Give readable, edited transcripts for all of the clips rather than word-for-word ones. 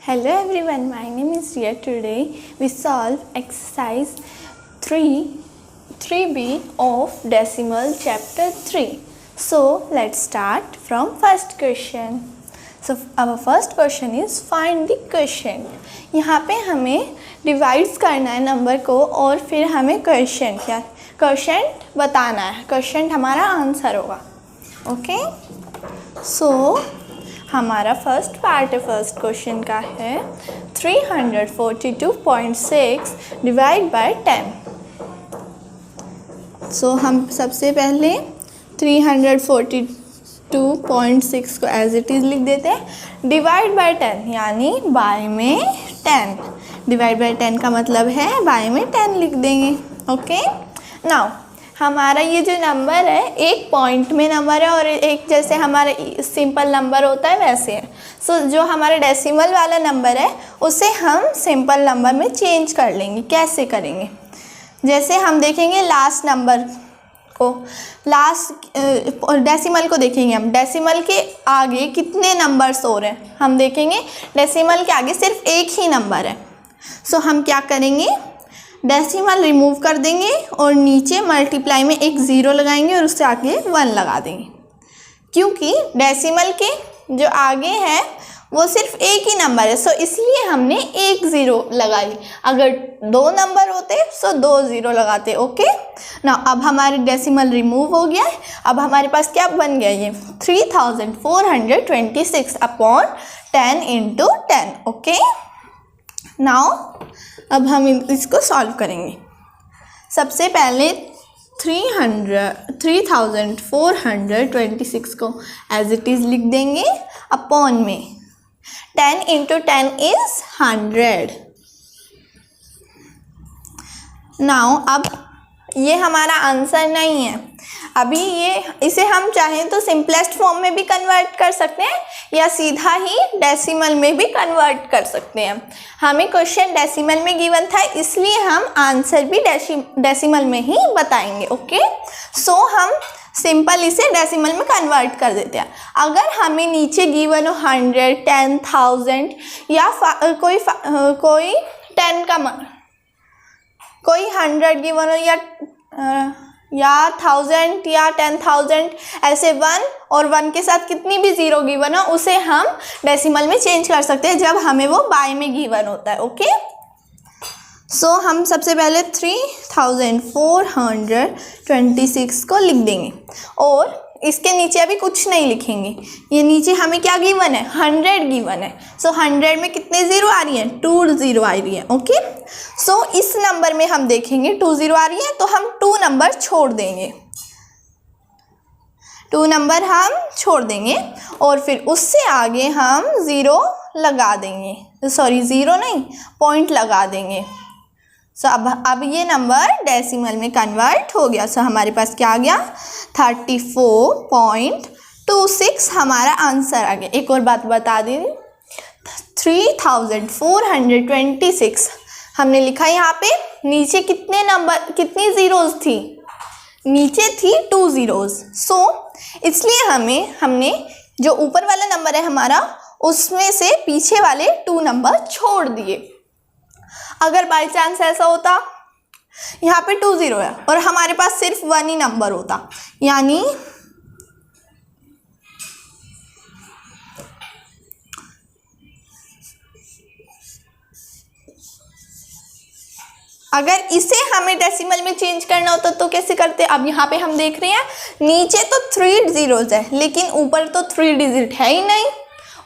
Hello everyone, my name is Ria. Today we solve exercise 3b of decimal chapter 3. So let's start from first question. So our first question is find the quotient. यहाँ पे हमें divides करना है number को और फिर हमें quotient बताना है. क्वोशिएंट हमारा आंसर होगा. ओके, सो हमारा फर्स्ट पार्ट है फर्स्ट क्वेश्चन का है 342.6 डिवाइड बाय 10. सो हम सबसे पहले 342.6 को एज इट इज़ लिख देते हैं. डिवाइड बाय 10 यानी बाय में 10. डिवाइड बाय 10 का मतलब है बाय में 10 लिख देंगे. ओके, नाउ हमारा ये जो नंबर है एक पॉइंट में नंबर है और एक जैसे हमारा सिंपल नंबर होता है वैसे है. सो जो हमारा डेसिमल वाला नंबर है उसे हम सिंपल नंबर में चेंज कर लेंगे. कैसे करेंगे? जैसे हम देखेंगे लास्ट नंबर को, लास्ट डेसिमल को देखेंगे. हम डेसिमल के आगे कितने नंबर्स हो रहे हैं हम देखेंगे. डेसिमल के आगे सिर्फ एक ही नंबर है. सो हम क्या करेंगे, डेसिमल रिमूव कर देंगे और नीचे मल्टीप्लाई में एक ज़ीरो लगाएंगे और उससे आगे 1 लगा देंगे. क्योंकि डेसिमल के जो आगे है वो सिर्फ एक ही नंबर है, सो इसलिए हमने एक ज़ीरो लगाई. अगर 2 नंबर होते तो 2 ज़ीरो लगाते. ओके ना, अब हमारे डेसिमल रिमूव हो गया है. अब हमारे पास क्या बन गया, ये 3426 अपॉन 10 इंटू 10. ओके, नाउ अब हम इसको सॉल्व करेंगे. सबसे पहले 3426 को एज इट इज़ लिख देंगे अपॉन में 10 इंटू 10 इज़ 100. नाउ अब ये हमारा आंसर नहीं है. अभी इसे हम चाहें तो सिंपलेस्ट फॉर्म में भी कन्वर्ट कर सकते हैं या सीधा ही डेसिमल में भी कन्वर्ट कर सकते हैं. हमें क्वेश्चन डेसिमल में गिवन था इसलिए हम आंसर भी डेसिमल में ही बताएंगे. ओके, सो हम सिंपल इसे डेसिमल में कन्वर्ट कर देते हैं. अगर हमें नीचे गिवन हो 100, 10,000 या कोई 10 का कोई 100 गिवन हो या 1000 या 10,000 ऐसे 1 और 1 के साथ कितनी भी ज़ीरो गिवन हो उसे हम डेसिमल में चेंज कर सकते हैं जब हमें वो बाय में गिवन होता है. ओके, सो हम सबसे पहले 3426 को लिख देंगे और इसके नीचे अभी कुछ नहीं लिखेंगे. ये नीचे हमें क्या गिवन है, 100 गिवन है. सो 100 में कितने ज़ीरो आ रही हैं, 2 ज़ीरो आ रही है. ओके, सो इस नंबर में हम देखेंगे 2 ज़ीरो आ रही है तो हम 2 नंबर छोड़ देंगे. 2 नंबर हम छोड़ देंगे और फिर उससे आगे हम ज़ीरो लगा देंगे. सॉरी, ज़ीरो नहीं, पॉइंट लगा देंगे. सो अब ये नंबर डेसिमल में कन्वर्ट हो गया. सो हमारे पास क्या आ गया, 34.26 हमारा आंसर आ गया. एक और बात बता दी, 3426 हमने लिखा यहाँ पे. नीचे कितनी ज़ीरोज़ थी, नीचे थी 2 ज़ीरोज़. सो इसलिए हमने जो ऊपर वाला नंबर है हमारा उसमें से पीछे वाले 2 नंबर छोड़ दिए. अगर बाय चांस ऐसा होता यहाँ पे 2 ज़ीरो है और हमारे पास सिर्फ 1 ही नंबर होता, यानी अगर इसे हमें डेसिमल में चेंज करना होता तो कैसे करते. अब यहाँ पे हम देख रहे हैं नीचे तो 3 ज़ीरोज़ है लेकिन ऊपर तो 3 डिजिट है ही नहीं,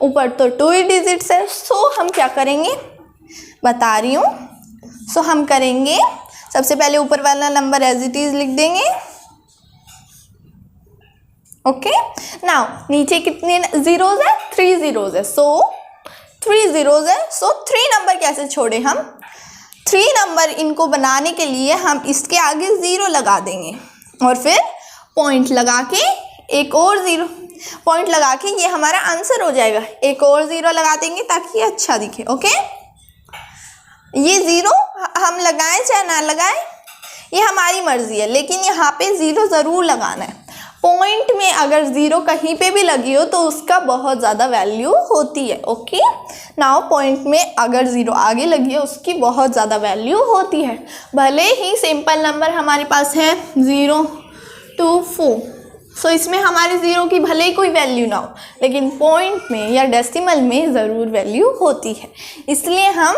ऊपर तो 2 ही डिजिट्स है. सो हम क्या करेंगे बता रही हूँ. सो हम करेंगे सबसे पहले ऊपर वाला नंबर एज इट इज़ लिख देंगे. ओके, नाउ नीचे कितने ज़ीरोज़ है, 3 ज़ीरोज़ है. सो 3 ज़ीरोज़ है, सो 3 नंबर कैसे छोड़े हम. 3 नंबर इनको बनाने के लिए हम इसके आगे ज़ीरो लगा देंगे और फिर पॉइंट लगा के एक और ज़ीरो पॉइंट लगा के ये हमारा आंसर हो जाएगा. एक और ज़ीरो लगा देंगे ताकि ये अच्छा दिखे. ओके, ये ज़ीरो हम लगाएं चाहे ना लगाएं ये हमारी मर्ज़ी है, लेकिन यहाँ पे ज़ीरो ज़रूर लगाना है. पॉइंट में अगर 0 कहीं पे भी लगी हो तो उसका बहुत ज़्यादा वैल्यू होती है। ओके, नाउ पॉइंट में अगर 0 आगे लगी है उसकी बहुत ज़्यादा वैल्यू होती है। भले ही सिंपल नंबर हमारे पास है 0 2 4, सो इसमें हमारे 0 की भले ही कोई वैल्यू ना हो, लेकिन पॉइंट में या डेसिमल में ज़रूर वैल्यू होती है, इसलिए हम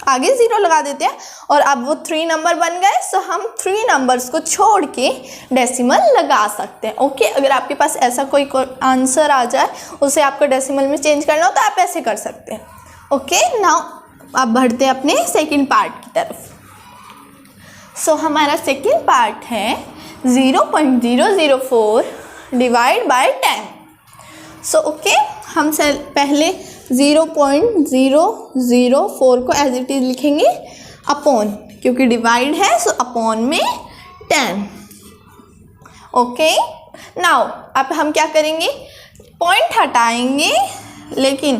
आगे 0 लगा देते हैं। और अब वो 3 नंबर बन गए, सो हम 3 नंबर्स को छोड़ के डेसिमल लगा सकते हैं। ओके, अगर आपके पास ऐसा कोई आंसर आ जाए उसे आपको डेसिमल में चेंज करना हो तो आप ऐसे कर सकते हैं। ओके, नाउ अब बढ़ते हैं अपने सेकंड पार्ट की तरफ। सो हमारा सेकंड पार्ट है 0.004 डिवाइड बाय 10। सो ओके, हम पहले 0.004 को एज इट इज़ लिखेंगे अपॉन, क्योंकि डिवाइड है सो अपॉन में 10। ओके, नाउ अब हम क्या करेंगे, पॉइंट हटाएंगे, लेकिन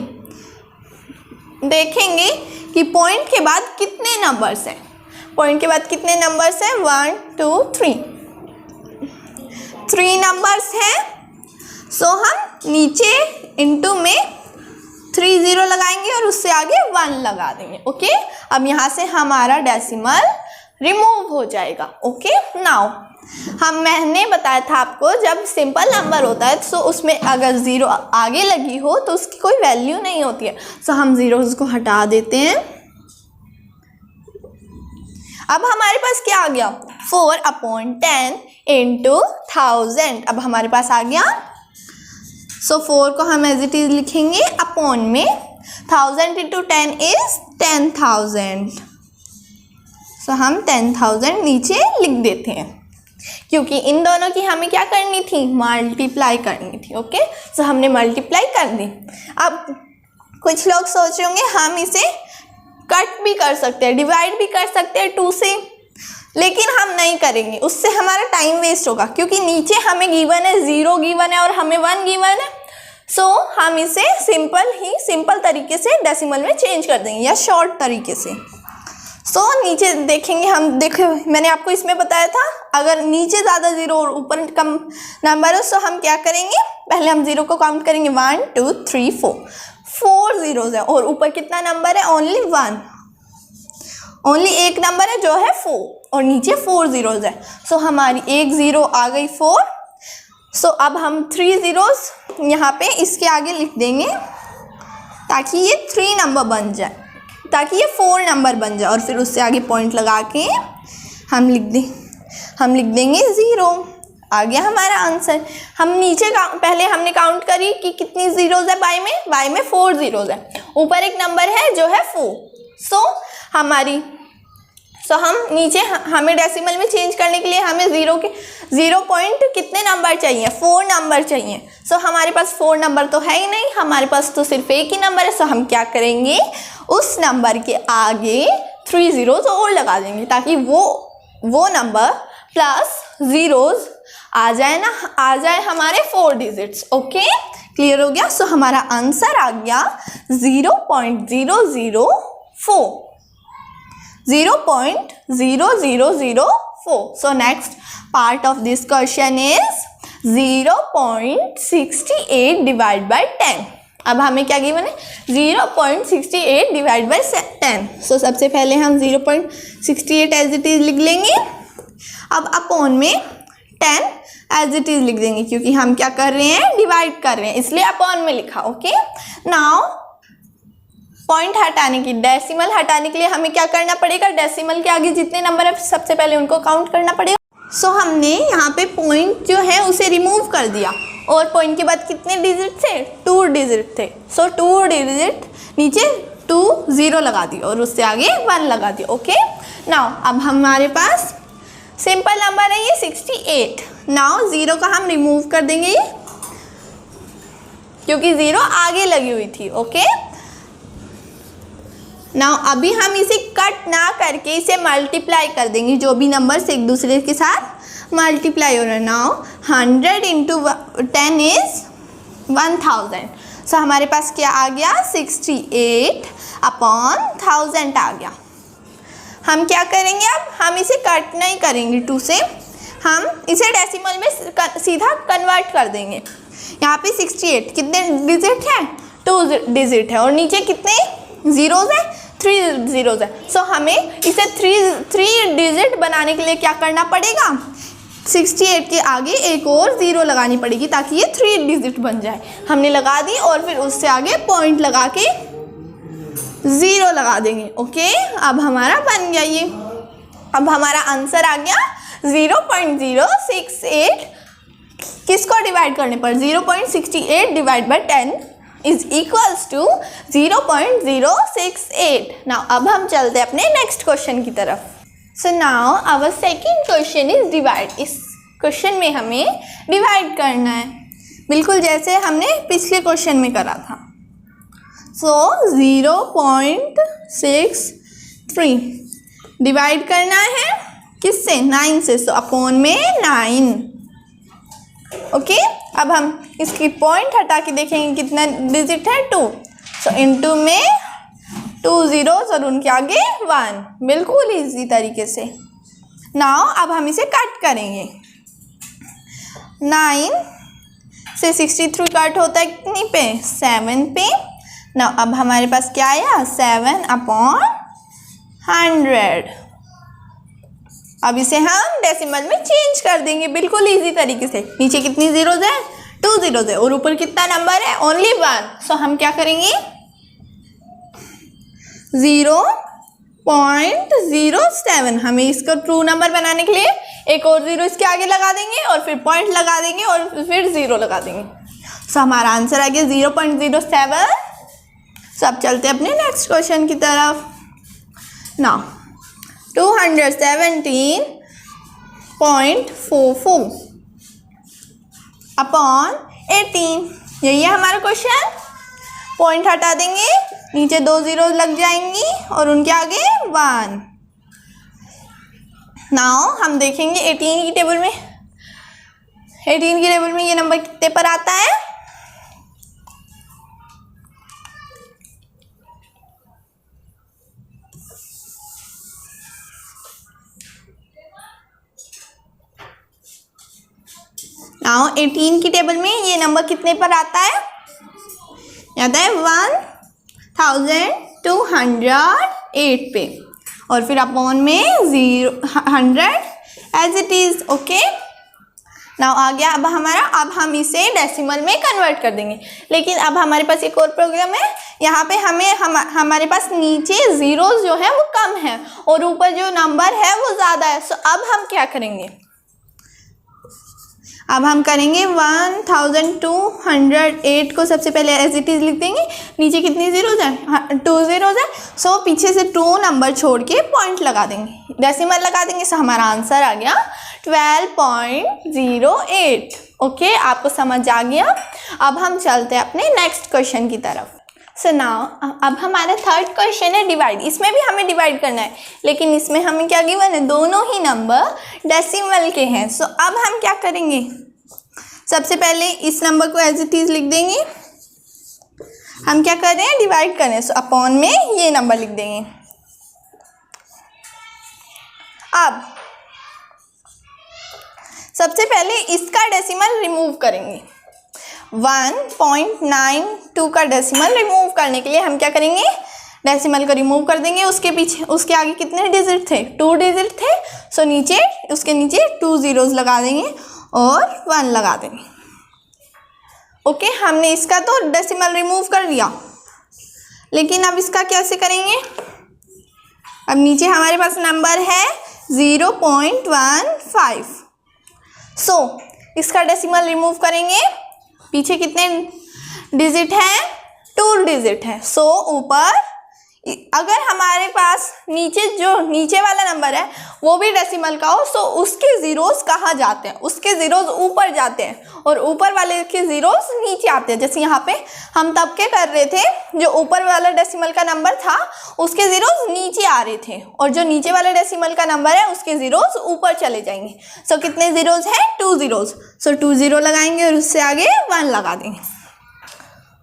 देखेंगे कि पॉइंट के बाद कितने नंबर्स हैं। पॉइंट के बाद कितने नंबर्स हैं, 1 2 3 नंबर्स हैं। सो हम नीचे इनटू में 3 0 लगाएंगे और उससे आगे 1 लगा देंगे। ओके, अब यहाँ से हमारा डेसिमल रिमूव हो जाएगा। ओके, नाउ मैंने बताया था आपको, जब सिंपल नंबर होता है तो उसमें अगर 0 आगे लगी हो तो उसकी कोई वैल्यू नहीं होती है। सो हम ज़ीरोज़ को हटा देते हैं। अब हमारे पास क्या आ गया, 4/10 इंटू 1000। अब हमारे पास आ गया, सो 4 को हम एज इट इज़ लिखेंगे अपॉन में 1000 इंटू 10 इज 10,000। सो हम 10,000 नीचे लिख देते हैं, क्योंकि इन दोनों की हमें क्या करनी थी, मल्टीप्लाई करनी थी। ओके, सो हमने मल्टीप्लाई कर दी। अब कुछ लोग सोच रहे होंगे हम इसे कट भी कर सकते हैं, डिवाइड भी कर सकते हैं 2 से, लेकिन हम नहीं करेंगे, उससे हमारा टाइम वेस्ट होगा, क्योंकि नीचे हमें गिवन है 0 गिवन है और हमें 1 गिवन है। सो हम इसे सिंपल तरीके से डेसिमल में चेंज कर देंगे या शॉर्ट तरीके से। सो नीचे देखेंगे, हम मैंने आपको इसमें बताया था अगर नीचे ज़्यादा 0 और ऊपर कम नंबर हो, सो हम क्या करेंगे, पहले हम 0 को काउंट करेंगे 1 2 3 4 ज़ीरोज़ है और ऊपर कितना नंबर है, ओनली 1, ओनली एक नंबर है जो है 4 और नीचे 4 ज़ीरोज़ है। सो हमारी एक 0 आ गई 4। सो अब हम 3 ज़ीरोज़ यहाँ पे इसके आगे लिख देंगे ताकि ये 3 नंबर बन जाए, ताकि ये 4 नंबर बन जाए, और फिर उससे आगे पॉइंट लगा के हम लिख देंगे 0। आ गया हमारा आंसर। हम नीचे पहले हमने काउंट करी कि कितनी ज़ीरोज़ है बाय में 4 ज़ीरोज़ है, ऊपर एक नंबर है जो है 4। सो हम नीचे हमें डेसिमल में चेंज करने के लिए हमें 0 पॉइंट कितने नंबर चाहिए, 4 नंबर चाहिए। सो हमारे पास 4 नंबर तो है ही नहीं, हमारे पास तो सिर्फ एक ही नंबर है। सो हम क्या करेंगे, उस नंबर के आगे 3 ज़ीरोज़ और लगा देंगे ताकि वो नंबर प्लस ज़ीरोज़ आ जाए हमारे 4 डिजिट्स। ओके, क्लियर हो गया। सो हमारा आंसर आ गया 0.0004। 0.0004. So next part of this question is 0.68 divided by 10. अब हमें क्या गिवन है, 0.68 डिवाइड बाई 10। सो सबसे पहले हम 0.68 एज इट इज़ लिख लेंगे। अब अपॉन में 10 एज इट इज़ लिख देंगे, क्योंकि हम क्या कर रहे हैं, डिवाइड कर रहे हैं, इसलिए अपॉन में लिखा। ओके, नाउ पॉइंट हटाने की, डेसिमल हटाने के लिए हमें क्या करना पड़ेगा, डेसिमल के आगे जितने नंबर है सबसे पहले उनको काउंट करना पड़ेगा। सो हमने यहाँ पे पॉइंट जो है उसे रिमूव कर दिया, और पॉइंट के बाद कितने डिजिट थे, 2 डिजिट थे। सो 2 डिजिट नीचे 2 0 लगा दिया और उससे आगे 1 लगा दिया। ओके, नाउ अब हमारे पास सिंपल नंबर है ये 68। नाउ 0 का हम रिमूव कर देंगे ये, क्योंकि 0 आगे लगी हुई थी। ओके, नाउ अभी हम इसे कट ना करके इसे मल्टीप्लाई कर देंगे, जो भी नंबर्स एक दूसरे के साथ मल्टीप्लाई हो रहे हैं। Now 100 into 10 is 1000। सो हमारे पास क्या आ गया, 68 अपॉन 1000 आ गया। हम क्या करेंगे, अब हम इसे कट नहीं करेंगे 2 से, हम इसे डेसिमल में सीधा कन्वर्ट कर देंगे। यहाँ पे 68 कितने डिजिट है? 2 डिजिट है और नीचे कितने ज़ीरोज़ है? 3 ज़ीरोज़ है। सो हमें इसे 3 डिजिट बनाने के लिए क्या करना पड़ेगा? 68 के आगे एक और ज़ीरो लगानी पड़ेगी ताकि ये 3 डिजिट बन जाए। हमने लगा दी और फिर उससे आगे पॉइंट लगा के ज़ीरो लगा देंगे। ओके, अब हमारा बन गया ये। अब हमारा आंसर आ गया 0.068। किसको डिवाइड करने पर? 0.68 divide by 10 is equals to 0.068। Now अब हम चलते हैं अपने नेक्स्ट क्वेश्चन की तरफ। So now our second question is divide. इस क्वेश्चन में हमें डिवाइड करना है, बिल्कुल जैसे हमने पिछले क्वेश्चन में करा था। सो 0.63 डिवाइड करना है किससे? 9 से। सो अपॉन में 9। ओके, अब हम इसकी पॉइंट हटा के देखेंगे कितना डिजिट है? 2। सो इनटू में 2 ज़ीरोज़ और उनके आगे 1, बिल्कुल इजी तरीके से। नाउ अब हम इसे कट करेंगे। 9 से 63 कट होता है कितनी पे? 7 पे। नाउ अब हमारे पास क्या आया? 7/100। अब इसे हम डेसिमल में चेंज कर देंगे बिल्कुल इजी तरीके से। नीचे कितनी ज़ीरोज़ है? 2 ज़ीरोज़ है और ऊपर कितना नंबर है? ओनली 1। सो हम क्या करेंगे? 0.07। हमें इसको ट्रू नंबर बनाने के लिए एक और ज़ीरो इसके आगे लगा देंगे और फिर पॉइंट लगा देंगे और फिर ज़ीरो लगा देंगे। सो हमारा आंसर आ गया 0.07। सो अब चलते हैं अपने नेक्स्ट क्वेश्चन की तरफ। नाउ 217.44 अपॉन 18, यही है हमारा क्वेश्चन। पॉइंट हटा देंगे, नीचे 2 ज़ीरो लग जाएंगी और उनके आगे 1। नाउ हम देखेंगे 18 की टेबल में। 18 की टेबल में ये नंबर कितने पर आता है? नाउ 18 की टेबल में ये नंबर कितने पर आता है? आता है 1208 पे और फिर अपॉन में 100 as it is. Okay, now आ गया अब हमारा। अब हम इसे डेसिमल में कन्वर्ट कर देंगे, लेकिन अब हमारे पास एक और प्रॉब्लम है। यहाँ पे हमारे पास नीचे ज़ीरोज़ जो है वो कम है और ऊपर जो नंबर है वो ज़्यादा है। सो अब हम क्या करेंगे? अब हम करेंगे 1208 को सबसे पहले एज इट इज़ लिख देंगे। नीचे कितनी ज़ीरोज़ है? 2 ज़ीरोज़ है। सो पीछे से 2 नंबर छोड़ के पॉइंट लगा देंगे, डेसिमल लगा देंगे। सो हमारा आंसर आ गया 12.08। ओके, आपको समझ आ गया। अब हम चलते हैं अपने नेक्स्ट क्वेश्चन की तरफ। सो नाउ अब हमारा थर्ड क्वेश्चन है डिवाइड। इसमें भी हमें डिवाइड करना है, लेकिन इसमें हमें क्या गिवन है? दोनों ही नंबर डेसिमल के हैं। सो अब हम क्या करेंगे? सबसे पहले इस नंबर को एज इट इज़ लिख देंगे। हम क्या कर रहे हैं? डिवाइड कर रहे हैं। सो अपॉन में ये नंबर लिख देंगे। अब सबसे पहले इसका डेसिमल रिमूव करेंगे। 1.92 का डेसिमल रिमूव करने के लिए हम क्या करेंगे? डेसिमल को रिमूव कर देंगे। उसके पीछे उसके आगे कितने डिजिट थे? 2 डिजिट थे। सो नीचे उसके नीचे 2 ज़ीरोज़ लगा देंगे और 1 लगा देंगे। ओके, हमने इसका तो डेसिमल रिमूव कर लिया, लेकिन अब इसका कैसे करेंगे? अब नीचे हमारे पास नंबर है 0.15। सो इसका डेसिमल रिमूव करेंगे। पीछे कितने डिजिट हैं? 2 डिजिट है। सो ऊपर अगर हमारे पास नीचे वाला नंबर है वो भी डेसिमल का हो, सो उसके ज़ीरोज़ कहाँ जाते हैं? उसके ज़ीरोज़ ऊपर जाते हैं और ऊपर वाले के ज़ीरोज़ नीचे आते हैं। जैसे यहाँ पे हम तब के कर रहे थे, जो ऊपर वाला डेसिमल का नंबर था उसके ज़ीरोज़ नीचे आ रहे थे और जो नीचे वाले डेसिमल का नंबर है उसके ज़ीरोज़ ऊपर चले जाएंगे। सो कितने ज़ीरोज़ हैं? 2 ज़ीरोज़। सो 2 ज़ीरो लगाएंगे और उससे आगे 1 लगा देंगे।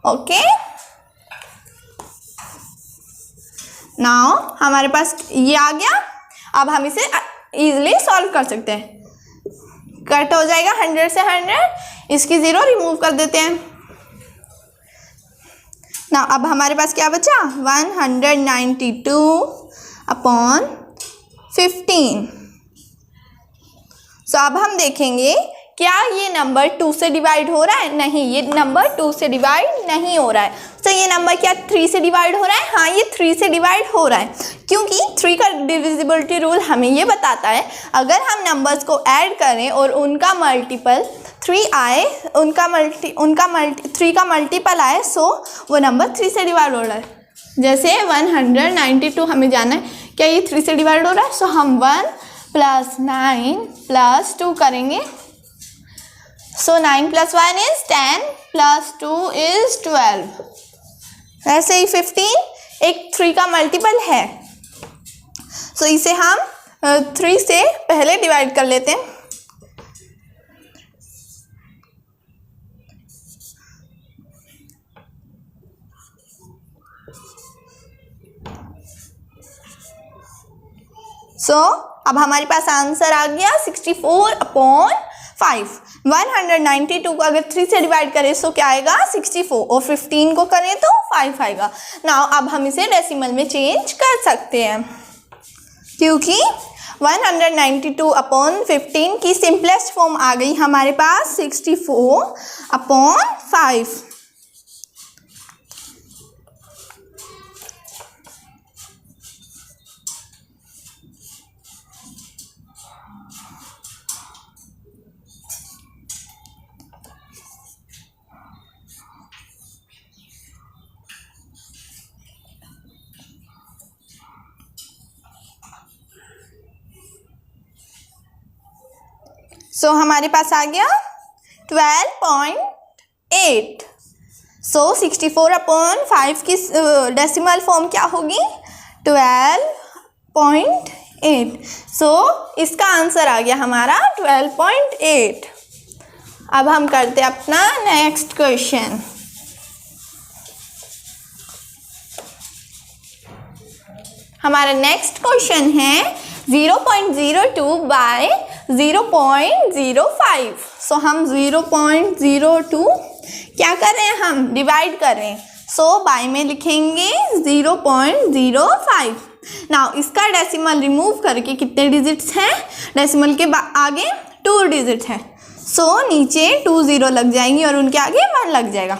ओके, नाउ हमारे पास ये आ गया। अब हम इसे इजीली सॉल्व कर सकते हैं। कट हो जाएगा 100 से 100, इसकी 0 रिमूव कर देते हैं ना। अब हमारे पास क्या बचा 192 अपॉन 15। सो अब हम देखेंगे क्या ये नंबर 2 से डिवाइड हो रहा है, नहीं ये नंबर 2 से डिवाइड नहीं हो रहा है। तो ये नंबर क्या 3 से डिवाइड हो रहा है, हाँ ये 3 से डिवाइड हो रहा है, क्योंकि 3 का डिविजिबिलिटी रूल हमें ये बताता है अगर हम नंबर्स को ऐड करें और उनका मल्टीपल 3 आए, 3 का मल्टीपल आए, सो वो नंबर 3 से डिवाइड हो रहा है। जैसे 192 हमें जाना है क्या ये 3 से डिवाइड हो रहा है, सो हम 1 + 9 + 2 करेंगे। सो 9 + 1 is 10 + 2 is 12। ऐसे ही 15 एक 3 का मल्टीपल है, सो इसे हम 3 से पहले डिवाइड कर लेते हैं। सो अब हमारे पास आंसर आ गया 64/5। 192 को अगर 3 से डिवाइड करें तो क्या आएगा 64, और 15 को करें तो 5 आएगा। नाउ अब हम इसे डेसिमल में चेंज कर सकते हैं, क्योंकि 192/15 की सिंपलेस्ट फॉर्म आ गई हमारे पास 64/5। सो हमारे पास आ गया 12.8। सो 64/5 की डेसिमल फॉर्म क्या होगी 12.8। सो इसका आंसर आ गया हमारा 12.8। अब हम करते हैं अपना नेक्स्ट क्वेश्चन। हमारा नेक्स्ट क्वेश्चन है 0.02 बाय 0.05। सो हम 0.02 क्या कर रहे हैं, हम डिवाइड कर रहे हैं, सो बाय में लिखेंगे 0.05। नाउ इसका डेसिमल रिमूव करके कितने डिजिट्स हैं, डेसिमल के आगे 2 डिजिट हैं, सो नीचे 2 0 लग जाएंगी और उनके आगे 1 लग जाएगा।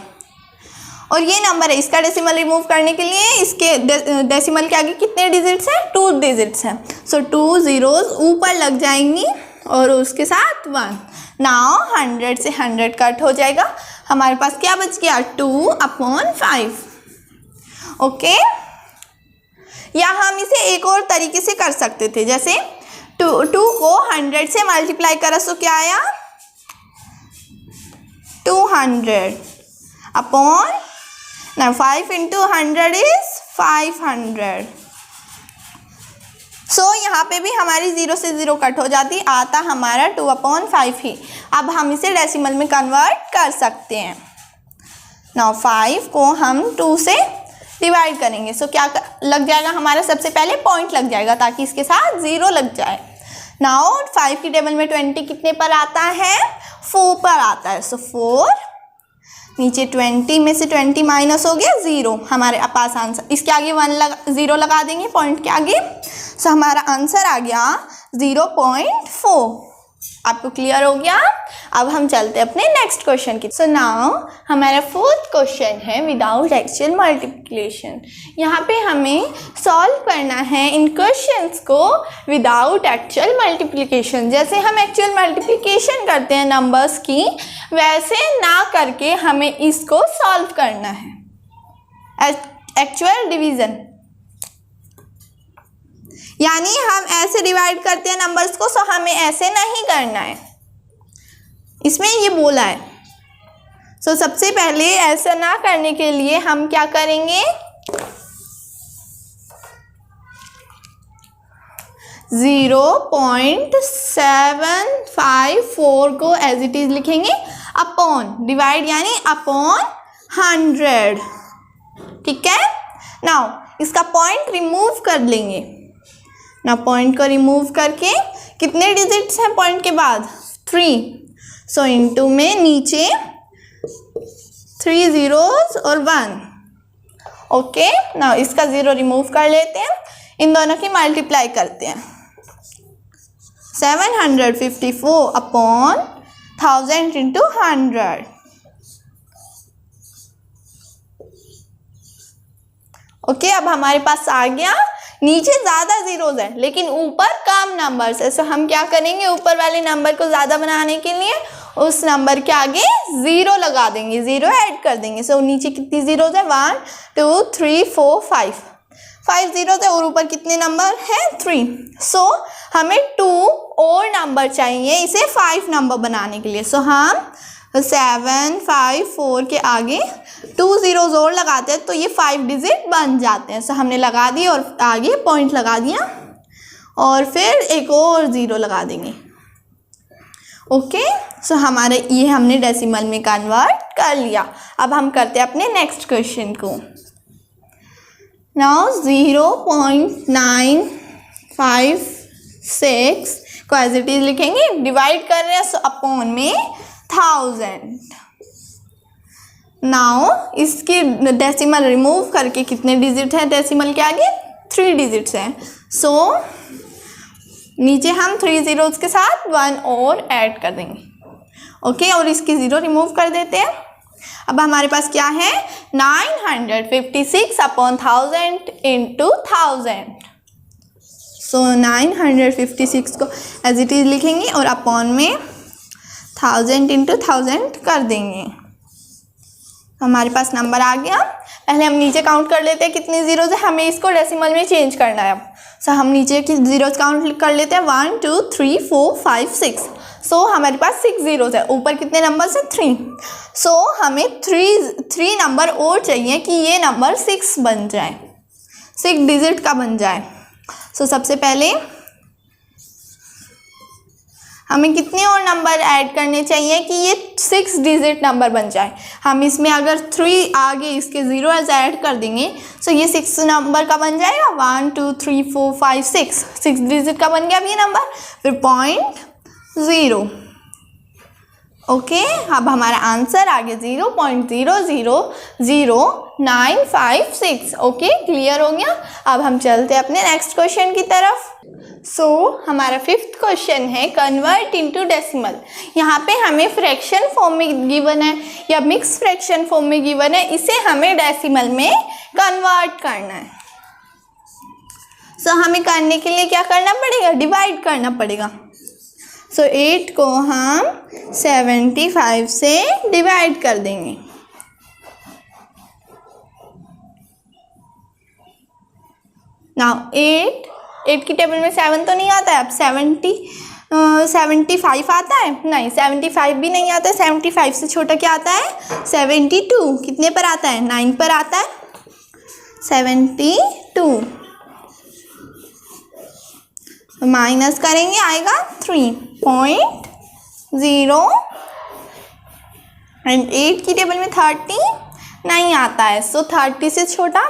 और ये नंबर है, इसका डेसिमल रिमूव करने के लिए इसके डेसिमल के आगे कितने डिजिट्स हैं 2 डिजिट्स हैं, सो 2 zeros ऊपर लग जाएंगी और उसके साथ 1। नाउ 100 से 100 कट हो जाएगा, हमारे पास क्या बच गया 2/5। ओके, या हम इसे एक और तरीके से कर सकते थे, जैसे 2 को 100 से मल्टीप्लाई करा तो क्या आया 200 अपॉन 5 × 100 is 500। सो यहाँ पे भी हमारी 0 से 0 कट हो जाती, आता हमारा 2/5 ही। अब हम इसे डेसिमल में कन्वर्ट कर सकते हैं। नाउ 5 को हम 2 से डिवाइड करेंगे, सो क्या लग जाएगा हमारा, सबसे पहले पॉइंट लग जाएगा ताकि इसके साथ 0 लग जाए। नाउ 5 की टेबल में 20 कितने पर आता है 4 पर आता है, सो 4 नीचे 20 में से 20 माइनस हो गया 0, हमारे पास आंसर, इसके आगे 0 लगा देंगे पॉइंट के आगे, सो हमारा आंसर आ गया 0.4। आपको क्लियर हो गया। अब हम चलते हैं अपने नेक्स्ट क्वेश्चन की। सो नाउ हमारा 4th क्वेश्चन है विदाउट एक्चुअल मल्टीप्लिकेशन। यहाँ पे हमें सॉल्व करना है इन क्वेश्चंस को विदाउट एक्चुअल मल्टीप्लिकेशन। जैसे हम एक्चुअल मल्टीप्लिकेशन करते हैं नंबर्स की, वैसे ना करके हमें इसको सॉल्व करना है, एक्चुअल डिवीज़न। यानी हम ऐसे डिवाइड करते हैं नंबर्स को, सो हमें ऐसे नहीं करना है, इसमें ये बोला है। सो सबसे पहले ऐसा ना करने के लिए हम क्या करेंगे, 0.754 को एज इट इज लिखेंगे, अपॉन डिवाइड यानी अपॉन 100। ठीक है, नाउ इसका पॉइंट रिमूव कर लेंगे। ना पॉइंट को रिमूव करके कितने डिजिट्स हैं पॉइंट के बाद 3, सो इनटू में नीचे 3 zeros और 1। ओके, ना इसका 0 रिमूव कर लेते हैं, इन दोनों की मल्टीप्लाई करते हैं। 754 अपॉन 1000 इंटू 100। ओके, अब हमारे पास आ गया, नीचे ज़्यादा जीरोज है लेकिन ऊपर कम नंबर्स है। सो हम क्या करेंगे, ऊपर वाले नंबर को ज़्यादा बनाने के लिए उस नंबर के आगे 0 लगा देंगे, 0 ऐड कर देंगे। सो नीचे कितनी जीरोज है, 1 2 3 4 5 जीरोज है और ऊपर कितने नंबर है, 3। सो हमें 2 और नंबर चाहिए इसे 5 नंबर बनाने के लिए। सो हम 7 5 4 के आगे 2 zeros और लगाते हैं तो ये 5 डिजिट बन जाते हैं। सो हमने लगा दिए और आगे पॉइंट लगा दिया और फिर एक और 0 लगा देंगे। ओके, सो हमारे ये हमने डेसिमल में कन्वर्ट कर लिया। अब हम करते हैं अपने नेक्स्ट क्वेश्चन को। नाउ 0.956 को एज इट इज लिखेंगे, डिवाइड कर रहे हैं सो अपॉन में 1000। नाउ इसकी डेसिमल रिमूव करके कितने डिजिट है डेसिमल के आगे, 3 डिजिट्स हैं। सो नीचे हम 3 zeros के साथ 1 और ऐड कर देंगे। ओके, और इसकी 0 रिमूव कर देते हैं। अब हमारे पास क्या है, 956 अपॉन 1000 इंटू 1000। सो 956 को एज इट इज लिखेंगे और अपॉन में 1000 इंटू 1000 कर देंगे। हमारे पास नंबर आ गया। पहले हम नीचे काउंट कर लेते हैं कितने जीरोज है, हमें इसको डेसिमल में चेंज करना है। अब सो हम नीचे की जीरोज काउंट कर लेते हैं, 1 2 3 4 5 6। सो हमारे पास 6 जीरोज है, ऊपर कितने नंबर है, 3। सो हमें 3 नंबर और चाहिए कि ये नंबर 6 बन जाए, 6 डिजिट का बन जाए। सो सबसे पहले हमें कितने और नंबर ऐड करने चाहिए कि ये 6 डिजिट नंबर बन जाए। हम इसमें अगर 3 आगे इसके 0 ऐड कर देंगे सो ये 6 नंबर का बन जाएगा, 1 2 3 4 5 6 डिजिट का बन गया अब ये नंबर, फिर 0.0। ओके, अब हमारा आंसर आ गया 0.0000956। ओके, क्लियर हो गया। अब हम चलते हैं अपने नेक्स्ट क्वेश्चन की तरफ। सो हमारा 5th क्वेश्चन है कन्वर्ट इनटू डेसिमल। यहाँ पे हमें फ्रैक्शन फॉर्म में गिवन है या मिक्स फ्रैक्शन फॉर्म में गिवन है, इसे हमें डेसिमल में कन्वर्ट करना है। सो हमें करने के लिए क्या करना पड़ेगा, डिवाइड करना पड़ेगा। सो 8 को हम 75 से डिवाइड कर देंगे। नाउ 8 की टेबल में 7 तो नहीं आता है, अब 75 आता है, नहीं 75 भी नहीं आता है। 75 से छोटा क्या आता है, 72 कितने पर आता है, 9 पर आता है, 72 माइनस करेंगे आएगा 3.0 एंड 8 की टेबल में 30 नहीं आता है। सो 30 से छोटा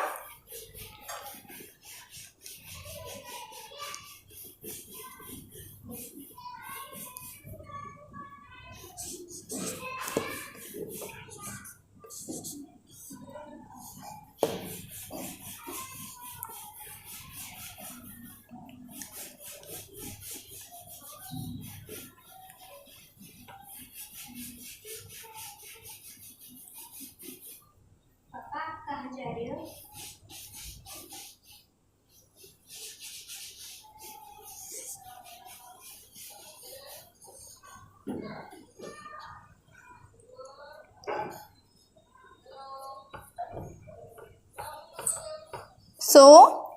सो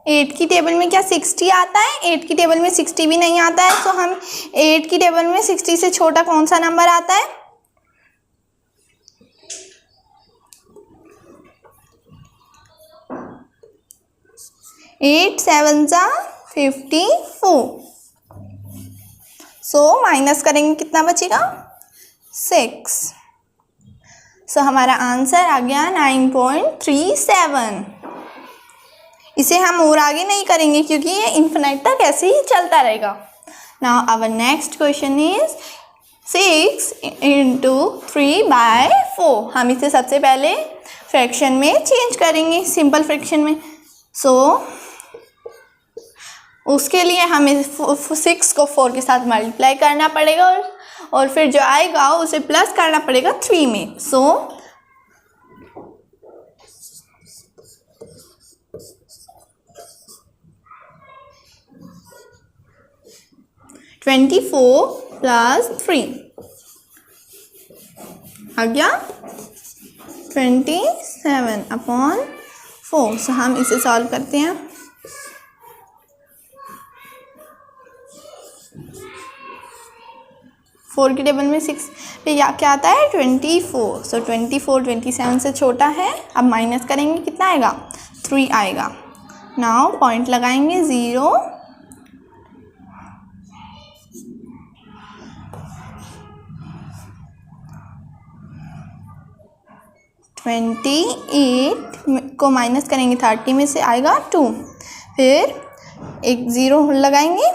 8 की टेबल में क्या 60 आता है, 8 की टेबल में 60 भी नहीं आता है। सो हम 8 की टेबल में 60 से छोटा कौन सा नंबर आता है, 8 7 54। सो माइनस करेंगे कितना बचेगा, 6। सो हमारा आंसर आ गया 9.37। इसे हम और आगे नहीं करेंगे क्योंकि ये इन्फिनिट तक ऐसे ही चलता रहेगा। Now our next question is 6 into 3/4। हम इसे सबसे पहले फ्रैक्शन में चेंज करेंगे, सिंपल फ्रैक्शन में। सो उसके लिए हमें 6 को 4 के साथ मल्टीप्लाई करना पड़ेगा और फिर जो आएगा उसे प्लस करना पड़ेगा 3 में। सो 24 प्लस 3 आ गया 27/4। सो हम इसे सॉल्व करते हैं। फोर की टेबल में 6 पे या क्या आता है 24। सो 24 27 से छोटा है। अब माइनस करेंगे, कितना आएगा 3 आएगा। नाउ पॉइंट लगाएंगे 0 28 को माइनस करेंगे 30 में से आएगा 2, फिर एक 0 लगाएंगे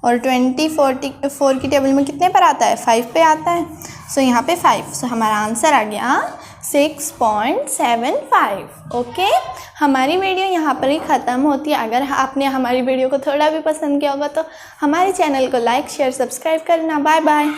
और 4 की टेबल में कितने पर आता है 5 पे आता है। सो यहाँ पे 5। सो हमारा आंसर आ गया 6.75। ओके, हमारी वीडियो यहाँ पर ही ख़त्म होती है। अगर आपने हमारी वीडियो को थोड़ा भी पसंद किया होगा तो हमारे चैनल को लाइक शेयर सब्सक्राइब करना। Bye bye.